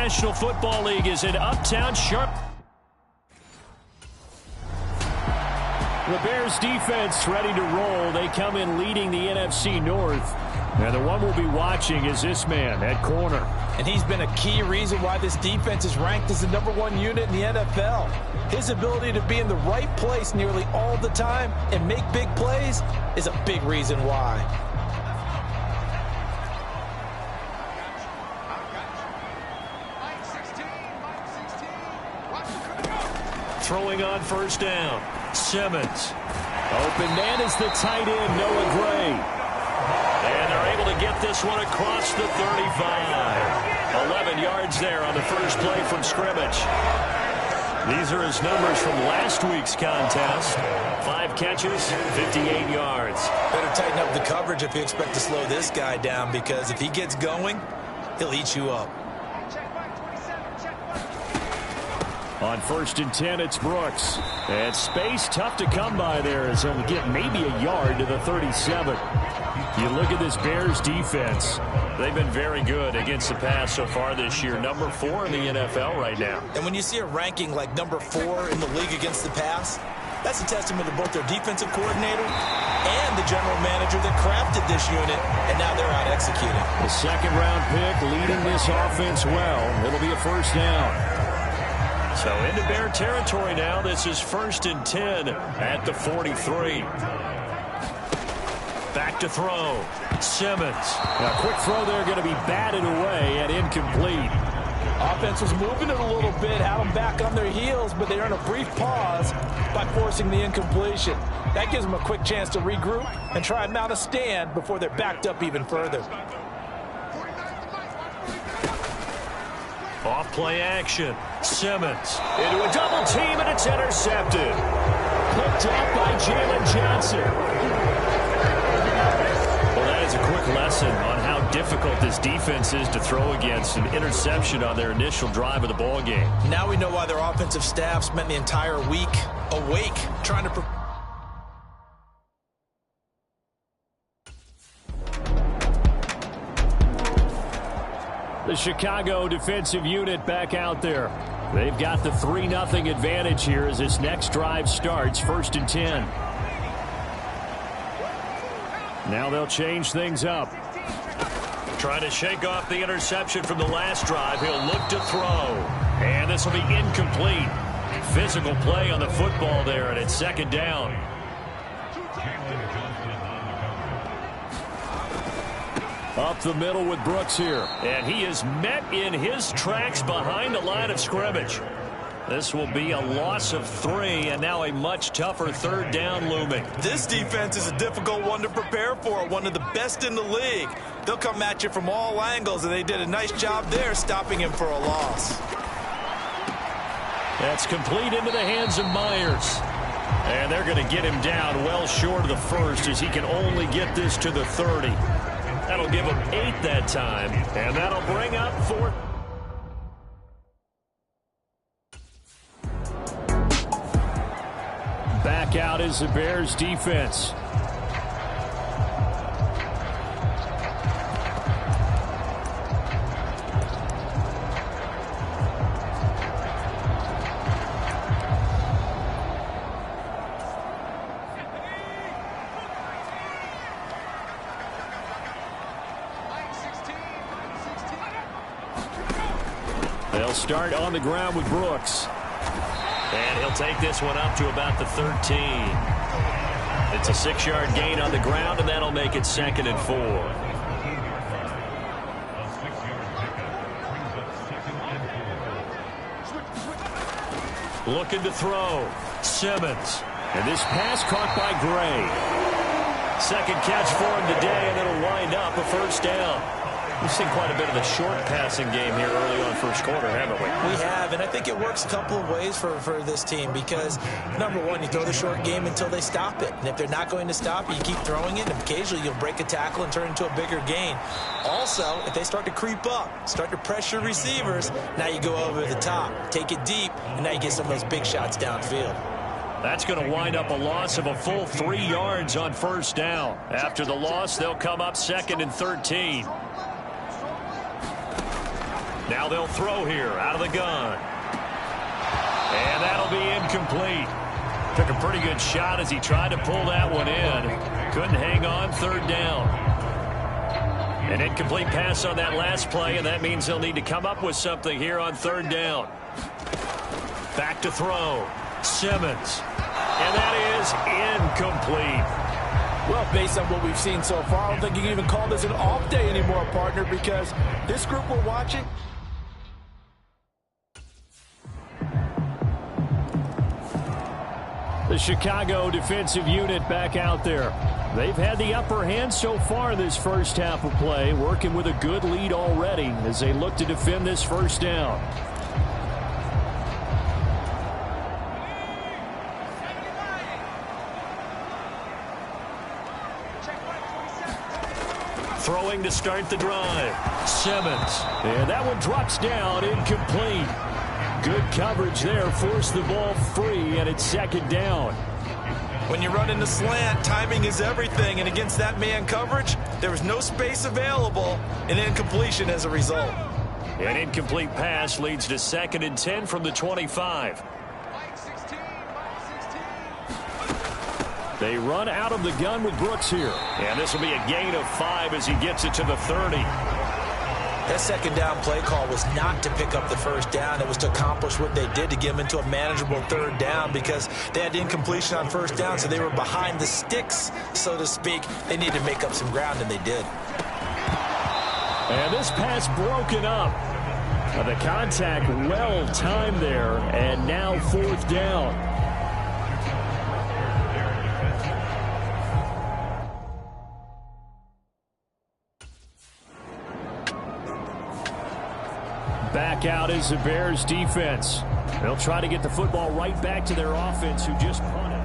National Football League is in Uptown Sharp. The Bears defense ready to roll. They come in leading the NFC North. And the one we'll be watching is this man at corner. And he's been a key reason why this defense is ranked as the #1 unit in the NFL. His ability to be in the right place nearly all the time and make big plays is a big reason why. Throwing on first down. Simmons. Open man is the tight end, Noah Gray. And they're able to get this one across the 35. 11 yards there on the first play from scrimmage. These are his numbers from last week's contest. 5 catches, 58 yards. Better tighten up the coverage if you expect to slow this guy down, because if he gets going, he'll eat you up. On 1st and 10, it's Brooks. And space tough to come by there as he'll get maybe a yard to the 37. You look at this Bears defense. They've been very good against the pass so far this year. Number 4 in the NFL right now. And when you see a ranking like number 4 in the league against the pass, that's a testament to both their defensive coordinator and the general manager that crafted this unit, and now they're out executing. The second-round pick leading this offense well. It'll be a first down. So into Bear territory now. This is 1st and 10 at the 43. Back to throw. Simmons. A quick throw there going to be batted away and incomplete. Offense was moving it a little bit, had them back on their heels, but they earn a brief pause by forcing the incompletion. That gives them a quick chance to regroup and try and mount a stand before they're backed up even further. Off play action. Simmons into a double team, and it's intercepted. Picked up by Jalen Johnson. Well, that is a quick lesson on how difficult this defense is to throw against. An interception on their initial drive of the ball game. Now we know why their offensive staff spent the entire week awake trying to prepare. The Chicago defensive unit back out there. They've got the 3-0 advantage here as this next drive starts. 1st and 10. Now they'll change things up. Trying to shake off the interception from the last drive. He'll look to throw. And this will be incomplete. Physical play on the football there, and it's 2nd down. Up the middle with Brooks here. And he is met in his tracks behind the line of scrimmage. This will be a loss of 3, and now a much tougher 3rd down looming. This defense is a difficult one to prepare for, one of the best in the league. They'll come at you from all angles, and they did a nice job there stopping him for a loss. That's complete into the hands of Myers. And they're going to get him down well short of the 1st as he can only get this to the 30. That'll give him 8 that time, and that'll bring up 4. Back out is the Bears defense. They'll start on the ground with Brooks. And he'll take this one up to about the 13. It's a 6-yard gain on the ground, and that'll make it 2nd and 4. Looking to throw. Simmons. And this pass caught by Gray. 2nd catch for him today, and it'll wind up a 1st down. We've seen quite a bit of the short passing game here early on 1st quarter, haven't we? We have, and I think it works a couple of ways for this team because, number one, you throw the short game until they stop it. And if they're not going to stop it, you keep throwing it, and occasionally you'll break a tackle and turn it into a bigger gain. Also, if they start to creep up, start to pressure receivers, now you go over the top, take it deep, and now you get some of those big shots downfield. That's going to wind up a loss of a full 3 yards on 1st down. After the loss, they'll come up 2nd and 13. Now they'll throw here out of the gun. And that'll be incomplete. Took a pretty good shot as he tried to pull that one in. Couldn't hang on, third down. An incomplete pass on that last play, and that means they'll need to come up with something here on third down. Back to throw. Simmons. And that is incomplete. Well, based on what we've seen so far, I don't think you can even call this an off day anymore, partner, because this group we're watching. The Chicago defensive unit back out there. They've had the upper hand so far this first half of play, working with a good lead already as they look to defend this first down. Throwing to start the drive. Simmons. And that one drops down, incomplete. Good coverage there, forced the ball free, and it's second down. When you run in the slant, timing is everything, and against that man coverage, there was no space available, and incompletion as a result. An incomplete pass leads to 2nd and 10 from the 25. They run out of the gun with Brooks here. And this will be a gain of 5 as he gets it to the 30. That second down play call was not to pick up the first down. It was to accomplish what they did to get them into a manageable third down because they had incompletion on first down, so they were behind the sticks, so to speak. They needed to make up some ground, and they did. And this pass broken up. The contact well timed there, and now fourth down. Back out is the Bears defense. They'll try to get the football right back to their offense who just punted.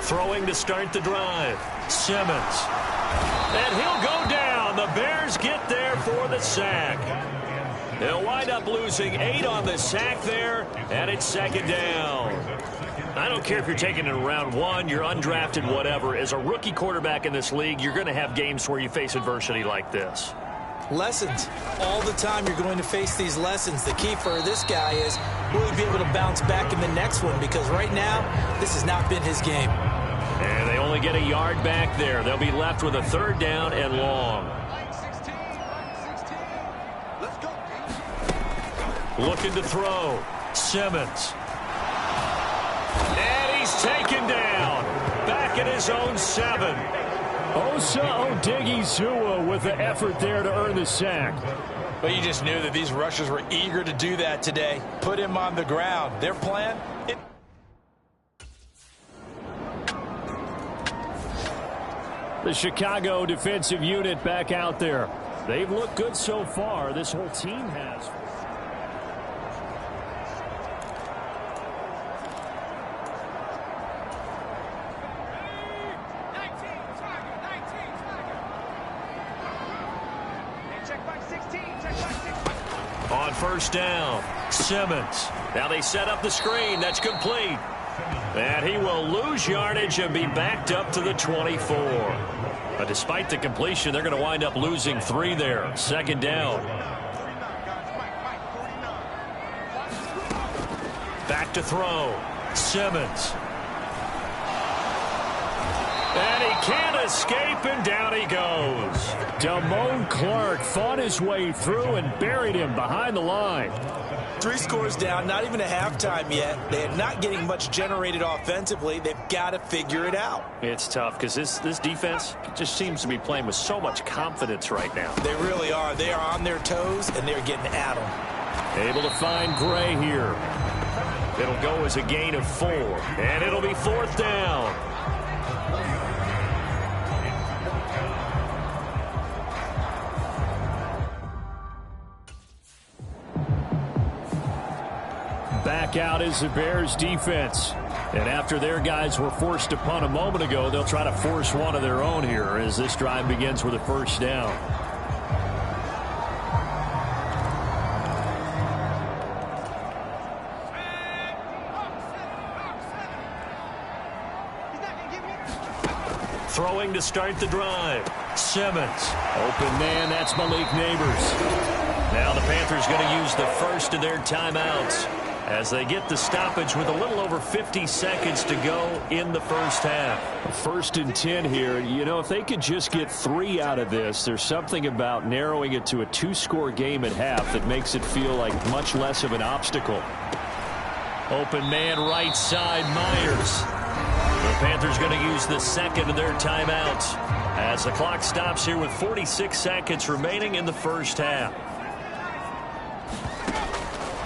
Throwing to start the drive. Simmons. And he'll go down. The Bears get there for the sack. They'll wind up losing 8 on the sack there, and it's second down. I don't care if you're taking it in round 1, you're undrafted, whatever. As a rookie quarterback in this league, you're going to have games where you face adversity like this. Lessons. All the time you're going to face these lessons. The key for this guy is will he be able to bounce back in the next one, because right now, this has not been his game. And they only get a yard back there. They'll be left with a third down and long. Looking to throw. Simmons. And he's taken down. Back at his own 7. Osa Odighizuwa with the effort there to earn the sack. But you just knew that these rushers were eager to do that today. Put him on the ground. Their plan? The Chicago defensive unit back out there. They've looked good so far. This whole team has. On first down, Simmons. Now they set up the screen. That's complete. And he will lose yardage and be backed up to the 24. But despite the completion, they're going to wind up losing 3 there. Second down. Back to throw. Simmons. And he can't escape, and down he goes. Damone Clark fought his way through and buried him behind the line. 3 scores down, not even a halftime yet. They are not getting much generated offensively. They've got to figure it out. It's tough because this defense just seems to be playing with so much confidence right now. They really are. They are on their toes, and they're getting at them. Able to find Gray here. It'll go as a gain of 4, and it'll be fourth down. Back out is the Bears defense. And after their guys were forced to punt a moment ago, they'll try to force one of their own here as this drive begins with a first down. Throwing to start the drive. Simmons. Open man, that's Malik Neighbors. Now the Panthers going to use the first of their timeouts as they get the stoppage with a little over 50 seconds to go in the first half. 1st and 10 here. You know, if they could just get 3 out of this, there's something about narrowing it to a 2-score game at half that makes it feel like much less of an obstacle. Open man right side, Myers. The Panthers going to use the second of their timeouts as the clock stops here with 46 seconds remaining in the first half.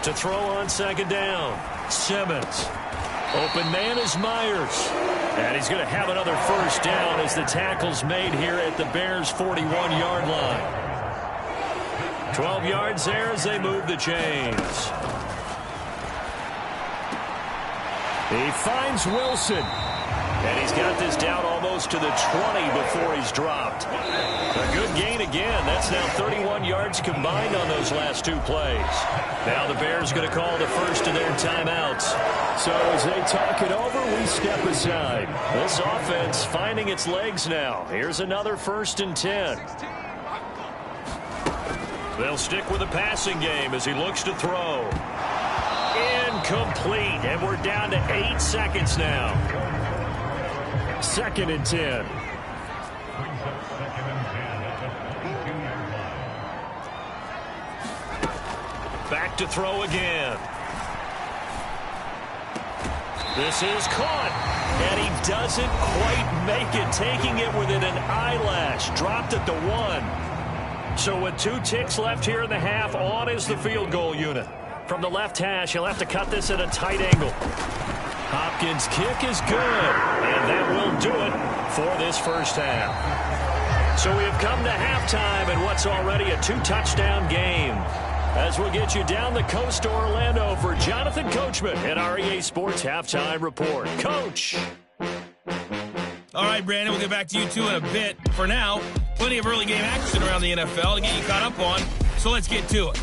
To throw on second down, Simmons. Open man is Myers. And he's going to have another first down as the tackle's made here at the Bears' 41-yard line. 12 yards there as they move the chains. He finds Wilson. And he's got this down almost to the 20 before he's dropped. A good gain again. That's now 31 yards combined on those last 2 plays. Now the Bears going to call the first of their timeouts. So as they talk it over, we step aside. This offense finding its legs now. Here's another 1st and 10. They'll stick with the passing game as he looks to throw. Incomplete, and we're down to 8 seconds now. 2nd and 10. Back to throw again. This is caught, and he doesn't quite make it, taking it within an eyelash. Dropped at the 1. So with 2 ticks left here in the half, on is the field goal unit. From the left hash, he'll have to cut this at a tight angle. Hopkins' kick is good, and that will do it for this first half. So we have come to halftime in what's already a 2-touchdown game. As we'll get you down the coast to Orlando for Jonathan Coachman at our EA Sports Halftime Report. Coach! All right, Brandon, we'll get back to you two in a bit. For now, plenty of early game action around the NFL to get you caught up on, so let's get to it.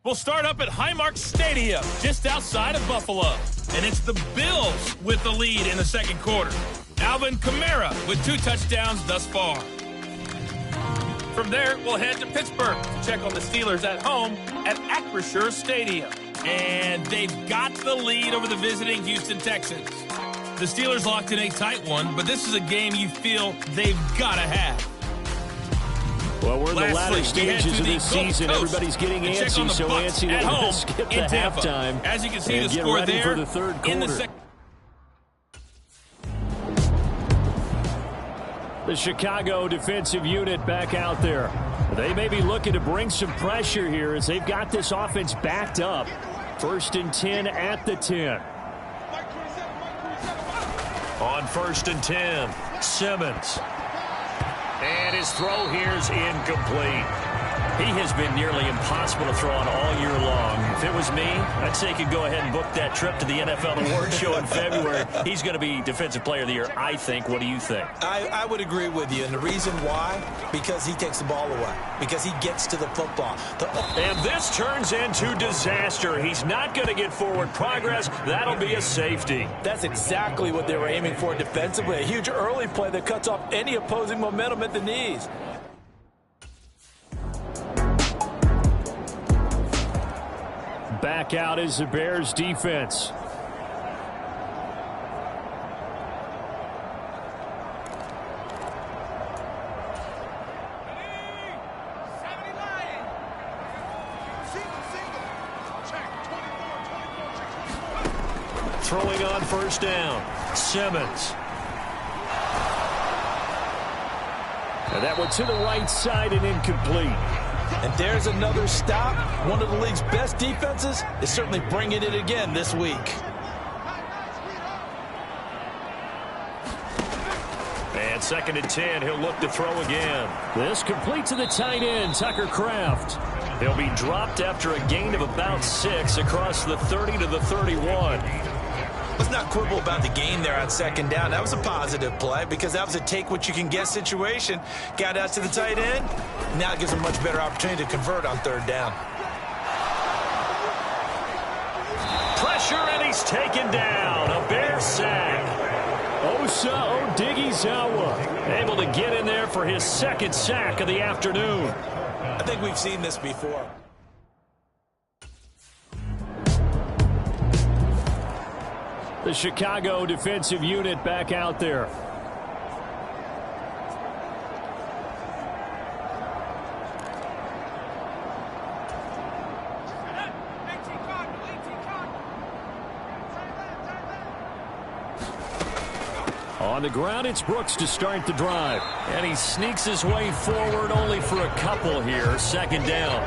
We'll start up at Highmark Stadium, just outside of Buffalo. And it's the Bills with the lead in the second quarter. Alvin Kamara with 2 touchdowns thus far. From there, we'll head to Pittsburgh to check on the Steelers at home at Acrisure Stadium. And they've got the lead over the visiting Houston Texans. The Steelers locked in a tight one, but this is a game you feel they've got to have. Well, we're in the latter stages of this season. Everybody's getting antsy, so antsy that we'll skip the halftime. As you can see, the get score ready there for the third quarter. The Chicago defensive unit back out there. They may be looking to bring some pressure here as they've got this offense backed up. 1st and 10 at the 10. On 1st and 10, Simmons. And his throw here is incomplete. He has been nearly impossible to throw on all year long. If it was me, I'd say he could go ahead and book that trip to the NFL Awards show in February. He's going to be Defensive Player of the Year, I think. What do you think? I would agree with you. And the reason why? Because he takes the ball away. Because he gets to the football. And this turns into disaster. He's not going to get forward progress. That'll be a safety. That's exactly what they were aiming for defensively. A huge early play that cuts off any opposing momentum at the knees. Back out is the Bears defense. Throwing on 1st down, Simmons. And that one to the right side and incomplete. And there's another stop. One of the league's best defenses is certainly bringing it again this week. And 2nd and 10, he'll look to throw again. This complete to the tight end, Tucker Kraft. He'll be dropped after a gain of about 6 across the 30 to the 31. Let's not quibble about the gain there on 2nd down. That was a positive play because that was a take-what-you-can-get situation. Got out to the tight end. Now it gives him a much better opportunity to convert on 3rd down. Pressure, and he's taken down. A Bear sack. Musa Odighizuwa able to get in there for his second sack of the afternoon. I think we've seen this before. The Chicago defensive unit back out there. On the ground, it's Brooks to start the drive. And he sneaks his way forward only for a couple here. Second down.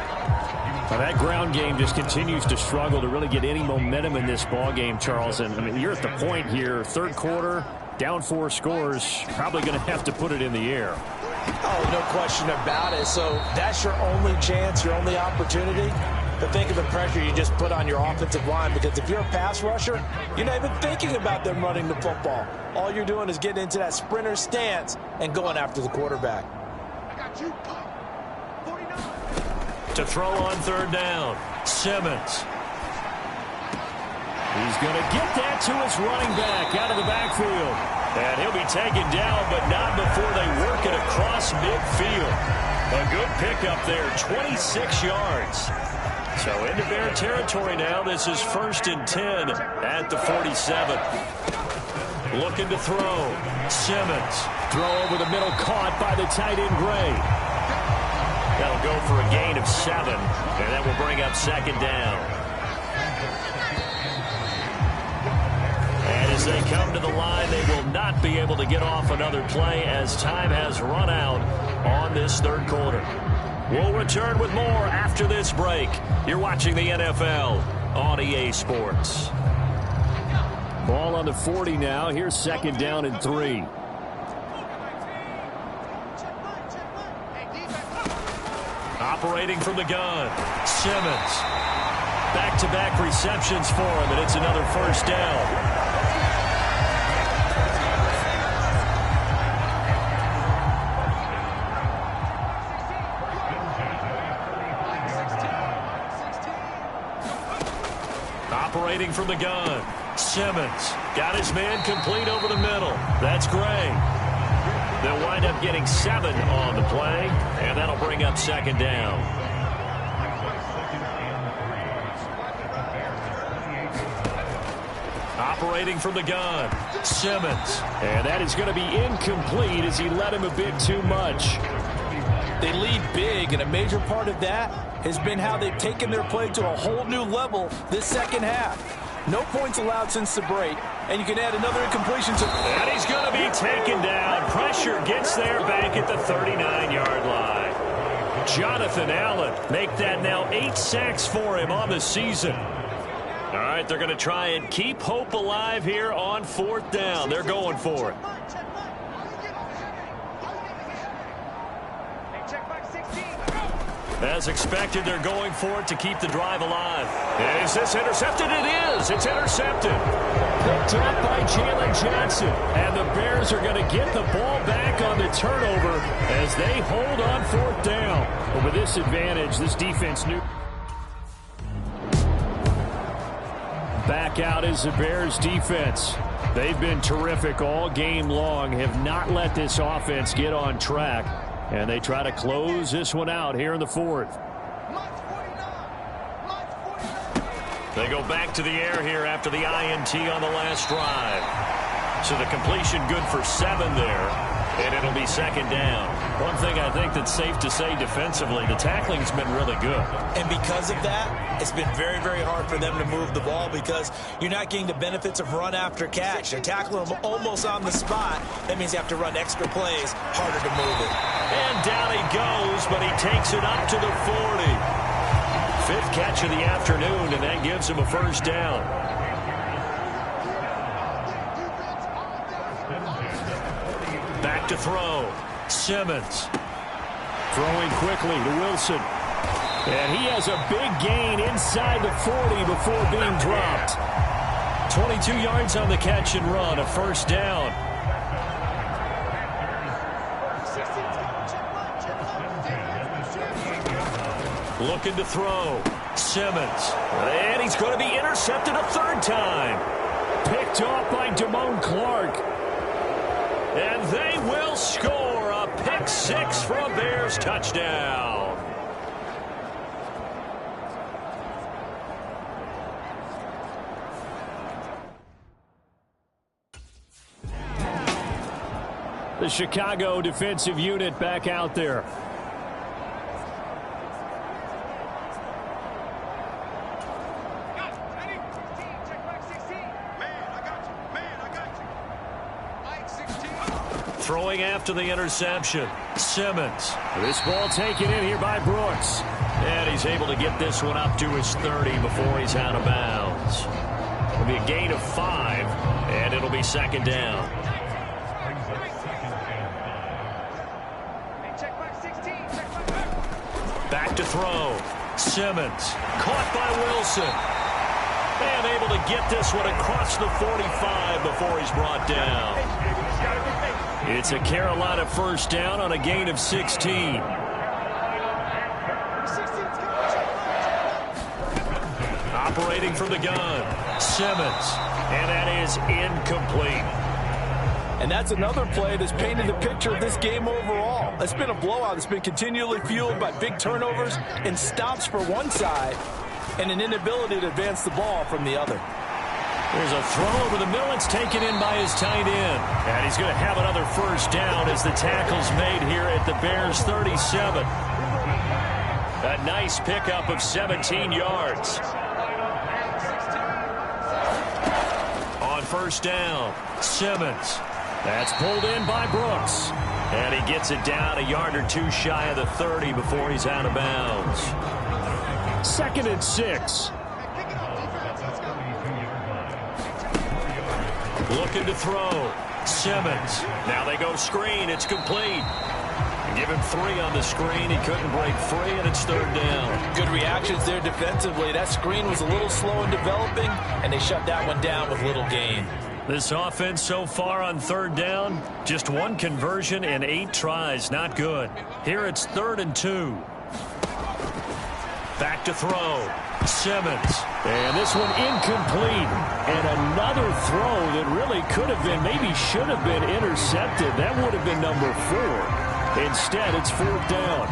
Now that ground game just continues to struggle to really get any momentum in this ball game, Charles. And I mean, you're at the point here, third quarter, down 4 scores, probably going to have to put it in the air. Oh, no question about it. So that's your only chance, your only opportunity. But think of the pressure you just put on your offensive line, because if you're a pass rusher, you're not even thinking about them running the football. All you're doing is getting into that sprinter stance and going after the quarterback. I got you, Pop. 49. To throw on third down, Simmons. He's going to get that to his running back out of the backfield. And he'll be taken down, but not before they work it across midfield. A good pickup there, 26 yards. So into Bear territory now. This is 1st and 10 at the 47. Looking to throw. Simmons. Throw over the middle, caught by the tight end Gray. That'll go for a gain of 7, and that will bring up second down. And as they come to the line, they will not be able to get off another play as time has run out on this third quarter. We'll return with more after this break. You're watching the NFL on EA Sports. Ball on the 40 now. Here's second down and 3. Operating from the gun, Simmons. Back-to-back receptions for him, and it's another first down. Operating from the gun, Simmons got his man complete over the middle. That's Gray. They'll wind up getting 7 on the play, and that'll bring up second down. Operating from the gun, Simmons. And that is going to be incomplete as he led him a bit too much. They lead big, and a major part of that has been how they've taken their play to a whole new level this second half. No points allowed since the break, and you can add another incompletion to... And he's going to be taken down. Pressure gets there back at the 39-yard line. Jonathan Allen make that now 8 sacks for him on the season. All right, they're going to try and keep hope alive here on 4th down. They're going for it. As expected, they're going for it to keep the drive alive. Is this intercepted? It is. It's intercepted. Picked up by Jalen Johnson. And the Bears are going to get the ball back on the turnover as they hold on 4th down. But with this advantage, this defense knew. Back out is the Bears defense. They've been terrific all game long, have not let this offense get on track. And they try to close this one out here in the 4th. They go back to the air here after the INT on the last drive. So the completion good for 7 there, and it'll be second down. One thing I think that's safe to say defensively, the tackling's been really good. And because of that, it's been very, very hard for them to move the ball because you're not getting the benefits of run after catch. They're tackling them almost on the spot. That means you have to run extra plays, harder to move it. And down he goes, but he takes it up to the 40. 5th catch of the afternoon, and that gives him a first down. Back to throw. Simmons. Throwing quickly to Wilson. And he has a big gain inside the 40 before being dropped. 22 yards on the catch and run, a first down. Looking to throw. Simmons. And he's going to be intercepted a 3rd time. Picked off by Damone Clark. And they will score a pick six for a Bears touchdown. The Chicago defensive unit back out there. Throwing after the interception, Simmons. This ball taken in here by Brooks. And he's able to get this one up to his 30 before he's out of bounds. It'll be a gain of 5, and it'll be second down. Back to throw. Simmons. Caught by Wilson. And able to get this one across the 45 before he's brought down. It's a Carolina first down on a gain of 16. Operating from the gun. Simmons. And that is incomplete. And that's another play that's painted the picture of this game overall. It's been a blowout. It's been continually fueled by big turnovers and stops for one side and an inability to advance the ball from the other. There's a throw over the middle. It's taken in by his tight end. And he's going to have another first down as the tackle's made here at the Bears 37. A nice pickup of 17 yards. On first down, Simmons. That's pulled in by Brooks. And he gets it down a yard or two shy of the 30 before he's out of bounds. 2nd and 6. Looking to throw. Simmons. Now they go screen. It's complete. Give him 3 on the screen. He couldn't break free, and it's 3rd down. Good reactions there defensively. That screen was a little slow in developing, and they shut that one down with little gain. This offense so far on 3rd down, just 1 conversion and 8 tries. Not good. Here it's 3rd and 2. Back to throw. Simmons. And this one incomplete. And another throw that really could have been, maybe should have been intercepted. That would have been number 4. Instead, it's 4th down.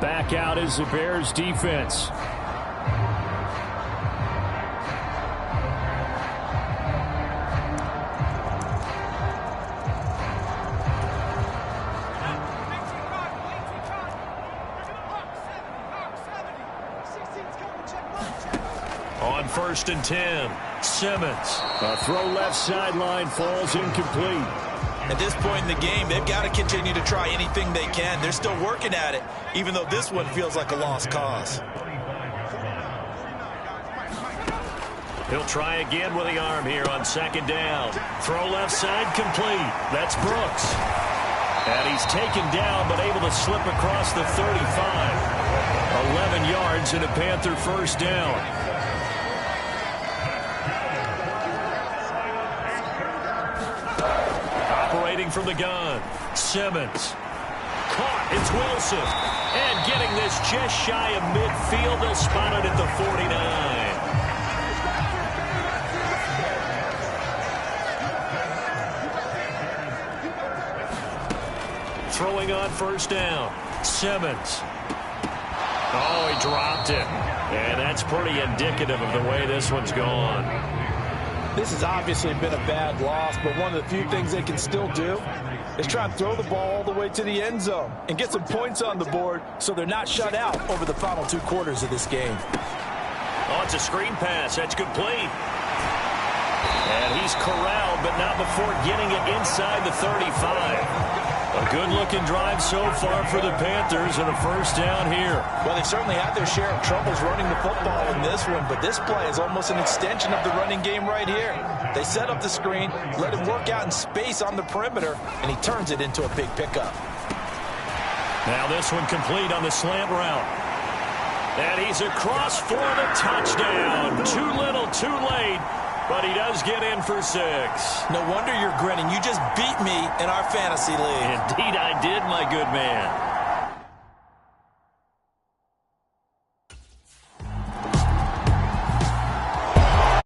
Back out is the Bears defense. On 1st and 10, Simmons. A throw left sideline, falls incomplete. At this point in the game, they've got to continue to try anything they can. They're still working at it, even though this one feels like a lost cause. He'll try again with the arm here on 2nd down. Throw left side complete. That's Brooks. And he's taken down but able to slip across the 35. 11 yards and a Panther first down. From the gun, Simmons. Caught, it's Wilson. And getting this just shy of midfield, they'll spot it at the 49. Throwing on 1st down, Simmons. Oh, he dropped it. And that's pretty indicative of the way this one's gone. This has obviously been a bad loss, but one of the few things they can still do is try and throw the ball all the way to the end zone and get some points on the board so they're not shut out over the final 2 quarters of this game. Oh, it's a screen pass. That's complete. And he's corralled, but not before getting it inside the 35. A good-looking drive so far for the Panthers and a first down here. Well, they certainly had their share of troubles running the football in this one, but this play is almost an extension of the running game right here. They set up the screen, let him work out in space on the perimeter, and he turns it into a big pickup. Now this one complete on the slant route. And he's across for the touchdown. Too little, too late. But he does get in for 6. No wonder you're grinning. You just beat me in our fantasy league. Indeed I did, my good man.